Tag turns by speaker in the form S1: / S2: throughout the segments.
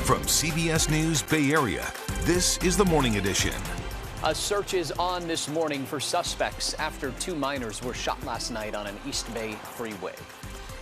S1: From CBS News Bay Area, this is the Morning Edition.
S2: A search is on this morning for suspects after two minors were shot last night on an East Bay freeway.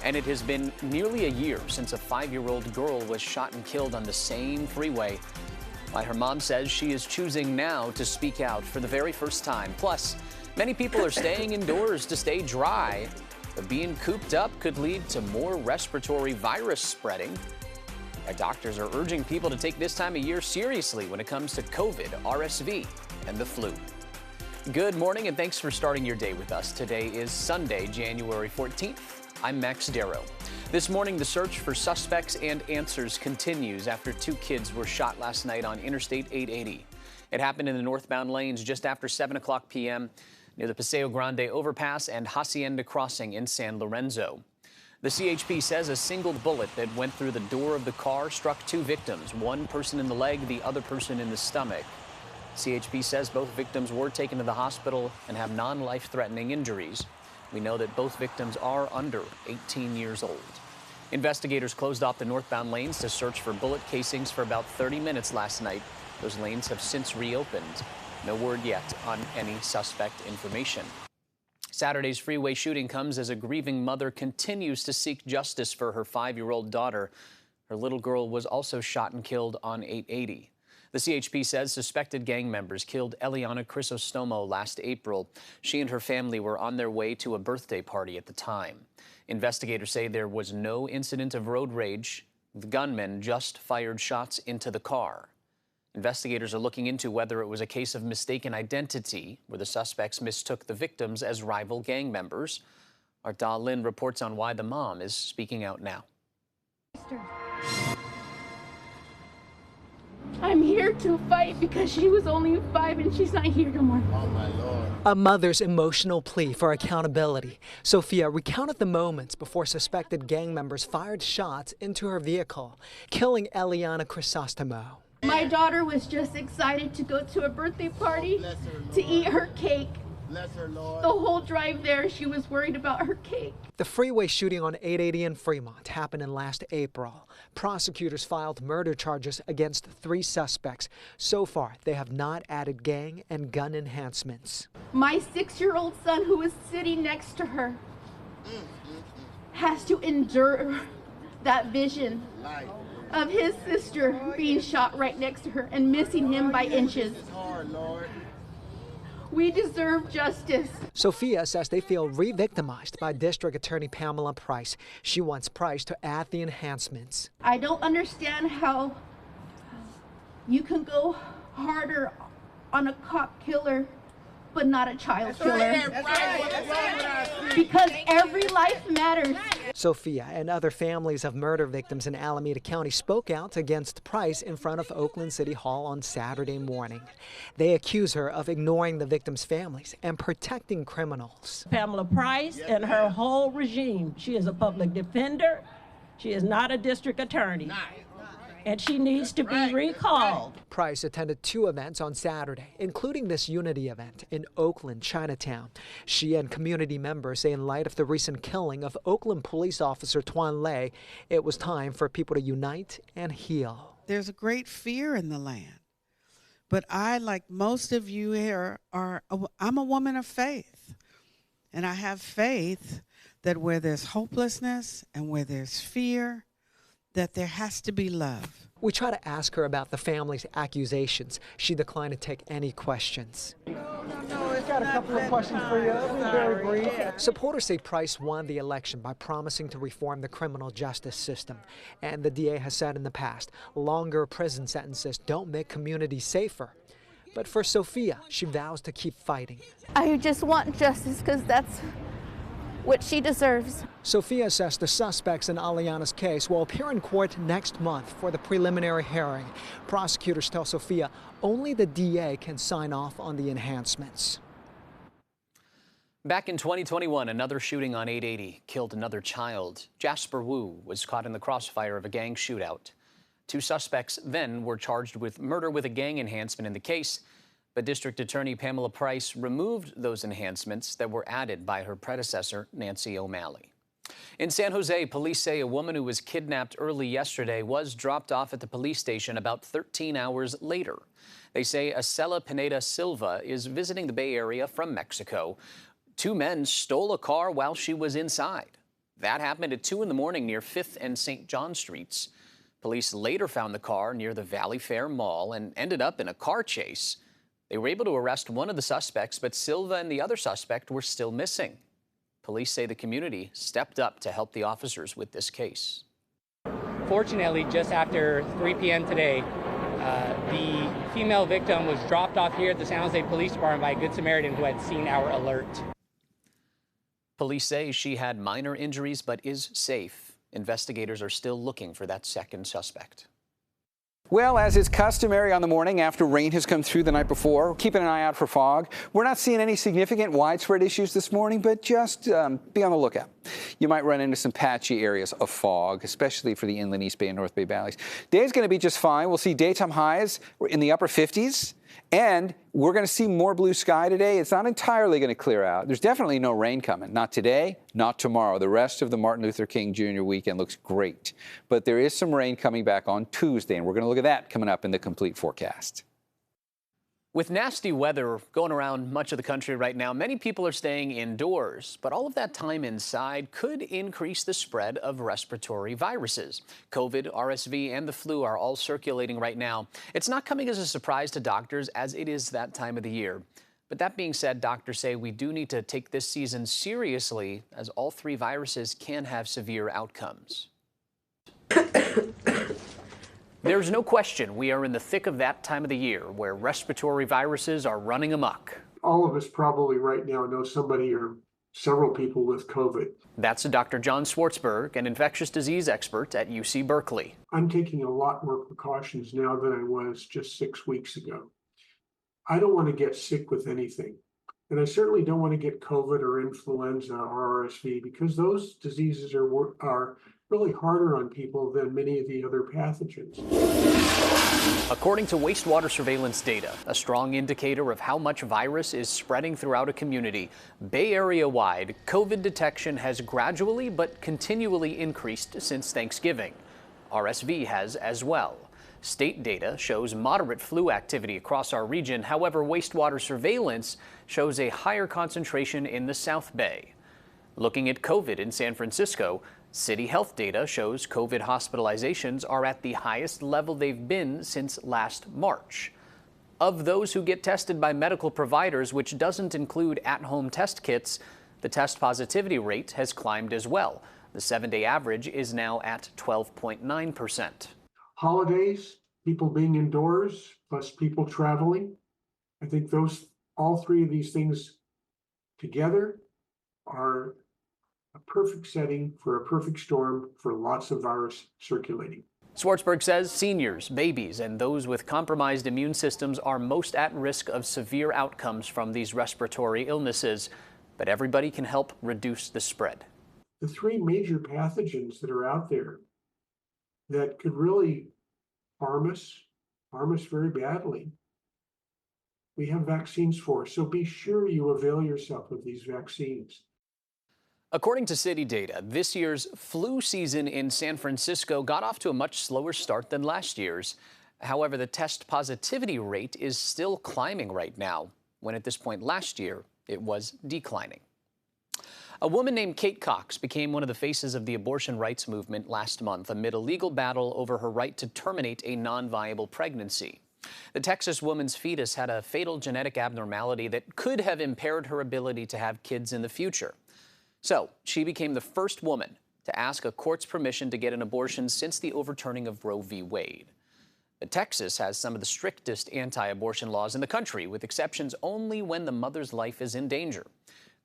S2: And it has been nearly a year since a 5-year-old girl was shot and killed on the same freeway. Why her mom says she is choosing now to speak out for the very first time. Plus, many people are staying indoors to stay dry, but being cooped up could lead to more respiratory virus spreading. Doctors are urging people to take this time of year seriously when it comes to COVID, RSV, and the flu. Good morning and thanks for starting your day with us. Today is Sunday, January 14th. I'm Max Darrow. This morning, the search for suspects and answers continues after two kids were shot last night on Interstate 880. It happened in the northbound lanes just after 7 o'clock p.m. near the Paseo Grande overpass and Hacienda Crossing in San Lorenzo. The CHP says a single bullet that went through the door of the car struck two victims, one person in the leg, the other person in the stomach. CHP says both victims were taken to the hospital and have non-life-threatening injuries. We know that both victims are under 18 years old. Investigators closed off the northbound lanes to search for bullet casings for about 30 minutes last night. Those lanes have since reopened. No word yet on any suspect information. Saturday's freeway shooting comes as a grieving mother continues to seek justice for her 5-year-old daughter. Her little girl was also shot and killed on 880. The CHP says suspected gang members killed Eliana Costo last April. She and her family were on their way to a birthday party at the time. Investigators say there was no incident of road rage. The gunman just fired shots into the car. Investigators are looking into whether it was a case of mistaken identity, where the suspects mistook the victims as rival gang members. Our Da Lin reports on why the mom is speaking out now.
S3: I'm here to fight because she was only 5 and she's not here no more.
S4: Oh, my Lord.
S5: A mother's emotional plea for accountability. Sophia recounted the moments before suspected gang members fired shots into her vehicle, killing Eliana Costo.
S3: My daughter was just excited to go to a birthday party to eat her cake.
S4: Bless her, Lord.
S3: The whole drive there, she was worried about her cake.
S5: The freeway shooting on 880 in Fremont happened in last April. Prosecutors filed murder charges against 3 suspects. So far, they have not added gang and gun enhancements.
S3: My 6-year-old son, who was sitting next to her, has to endure that vision of his sister being shot right next to her and missing him by inches. We deserve justice.
S5: Sophia says they feel re-victimized by District Attorney Pamela Price. She wants Price to add the enhancements.
S3: I don't understand how you can go harder on a cop killer but not a child killer. Because every life matters.
S5: Sophia and other families of murder victims in Alameda County spoke out against Price in front of Oakland City Hall on Saturday morning. They accuse her of ignoring the victims' families and protecting criminals.
S6: Pamela Price and her whole regime. She is a public defender. She is not a district attorney. And she needs to be recalled.
S5: Price attended 2 events on Saturday, including this unity event in Oakland, Chinatown. She and community members say in light of the recent killing of Oakland police officer Tuan Lei, it was time for people to unite and heal.
S7: There's a great fear in the land. But I, like most of you here, I'm a woman of faith. And I have faith that where there's hopelessness and where there's fear, that there has to be love.
S5: We try to ask her about the family's accusations. She declined to take any questions.
S8: I've got a couple of questions for you. It'll be very brief.
S5: Supporters say Price won the election by promising to reform the criminal justice system. And the DA has said in the past, longer prison sentences don't make communities safer. But for Sophia, she vows to keep fighting.
S3: I just want justice because that's what she deserves.
S5: Sophia says the suspects in Eliana's case will appear in court next month for the preliminary hearing. Prosecutors tell Sophia only the DA can sign off on the enhancements.
S2: Back in 2021, another shooting on 880 killed another child. Jasper Wu was caught in the crossfire of a gang shootout. 2 suspects then were charged with murder with a gang enhancement in the case. But District Attorney Pamela Price removed those enhancements that were added by her predecessor, Nancy O'Malley. In San Jose, police say a woman who was kidnapped early yesterday was dropped off at the police station about 13 hours later. They say Acela Pineda Silva is visiting the Bay Area from Mexico. Two men stole a car while she was inside. That happened at 2 in the morning near 5th and St. John Streets. Police later found the car near the Valley Fair Mall and ended up in a car chase. They were able to arrest one of the suspects, but Silva and the other suspect were still missing. Police say the community stepped up to help the officers with this case.
S9: Fortunately, just after 3 p.m. today, the female victim was dropped off here at the San Jose Police Department by a Good Samaritan who had seen our alert.
S2: Police say she had minor injuries but is safe. Investigators are still looking for that second suspect.
S10: Well, as is customary on the morning after rain has come through the night before, keeping an eye out for fog. We're not seeing any significant widespread issues this morning, but just be on the lookout. You might run into some patchy areas of fog, especially for the inland East Bay and North Bay valleys. Day's going to be just fine. We'll see daytime highs in the upper 50s. And we're going to see more blue sky today. It's not entirely going to clear out. There's definitely no rain coming. Not today, not tomorrow. The rest of the Martin Luther King Jr. weekend looks great. But there is some rain coming back on Tuesday, and we're going to look at that coming up in the complete forecast.
S2: With nasty weather going around much of the country right now, many people are staying indoors, but all of that time inside could increase the spread of respiratory viruses. COVID, RSV, and the flu are all circulating right now. It's not coming as a surprise to doctors as it is that time of the year. But that being said, doctors say we do need to take this season seriously as all three viruses can have severe outcomes. There's no question we are in the thick of that time of the year where respiratory viruses are running amok.
S11: All of us probably right now know somebody or several people with COVID.
S2: That's Dr. John Schwartzberg, an infectious disease expert at UC Berkeley.
S11: I'm taking a lot more precautions now than I was just 6 weeks ago. I don't want to get sick with anything. And I certainly don't want to get COVID or influenza or RSV because those diseases are really harder on people than many of the other pathogens.
S2: According to wastewater surveillance data, a strong indicator of how much virus is spreading throughout a community, Bay Area-wide, COVID detection has gradually but continually increased since Thanksgiving. RSV has as well. State data shows moderate flu activity across our region. However, wastewater surveillance shows a higher concentration in the South Bay. Looking at COVID in San Francisco, city health data shows COVID hospitalizations are at the highest level they've been since last March. Of those who get tested by medical providers, which doesn't include at-home test kits, the test positivity rate has climbed as well. The 7-day average is now at 12.9%.
S11: Holidays, people being indoors, plus people traveling. I think all three of these things together are a perfect setting for a perfect storm for lots of virus circulating.
S2: Schwartzberg says seniors, babies, and those with compromised immune systems are most at risk of severe outcomes from these respiratory illnesses, but everybody can help reduce the spread.
S11: The three major pathogens that are out there that could really harm us very badly, we have vaccines for, so be sure you avail yourself of these vaccines.
S2: According to city data, this year's flu season in San Francisco got off to a much slower start than last year's. However, the test positivity rate is still climbing right now, when at this point last year, it was declining. A woman named Kate Cox became one of the faces of the abortion rights movement last month amid a legal battle over her right to terminate a non-viable pregnancy. The Texas woman's fetus had a fatal genetic abnormality that could have impaired her ability to have kids in the future. So she became the first woman to ask a court's permission to get an abortion since the overturning of Roe v. Wade. But Texas has some of the strictest anti-abortion laws in the country, with exceptions only when the mother's life is in danger.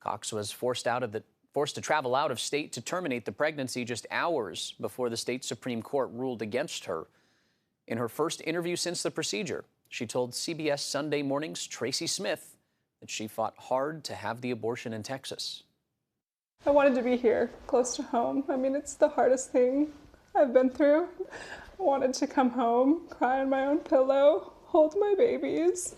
S2: Cox was forced to travel out of state to terminate the pregnancy just hours before the state Supreme Court ruled against her. In her first interview since the procedure, she told CBS Sunday Morning's Tracy Smith that she fought hard to have the abortion in Texas.
S12: I wanted to be here, close to home. I mean, it's the hardest thing I've been through. I wanted to come home, cry on my own pillow, hold my babies.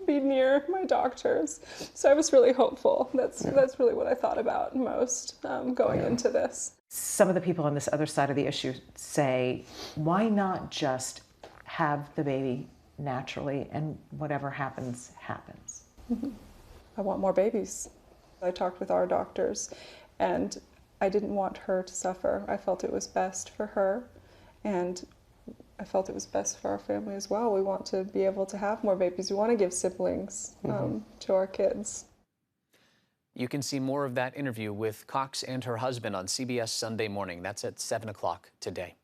S12: be near my doctors. So I was really hopeful. That's really what I thought about most going into this.
S13: Some of the people on this other side of the issue say, why not just have the baby naturally and whatever happens, happens?
S12: Mm-hmm. I want more babies. I talked with our doctors and I didn't want her to suffer. I felt it was best for her and I felt it was best for our family as well. We want to be able to have more babies. We want to give siblings to our kids.
S2: You can see more of that interview with Cox and her husband on CBS Sunday Morning. That's at 7 o'clock today.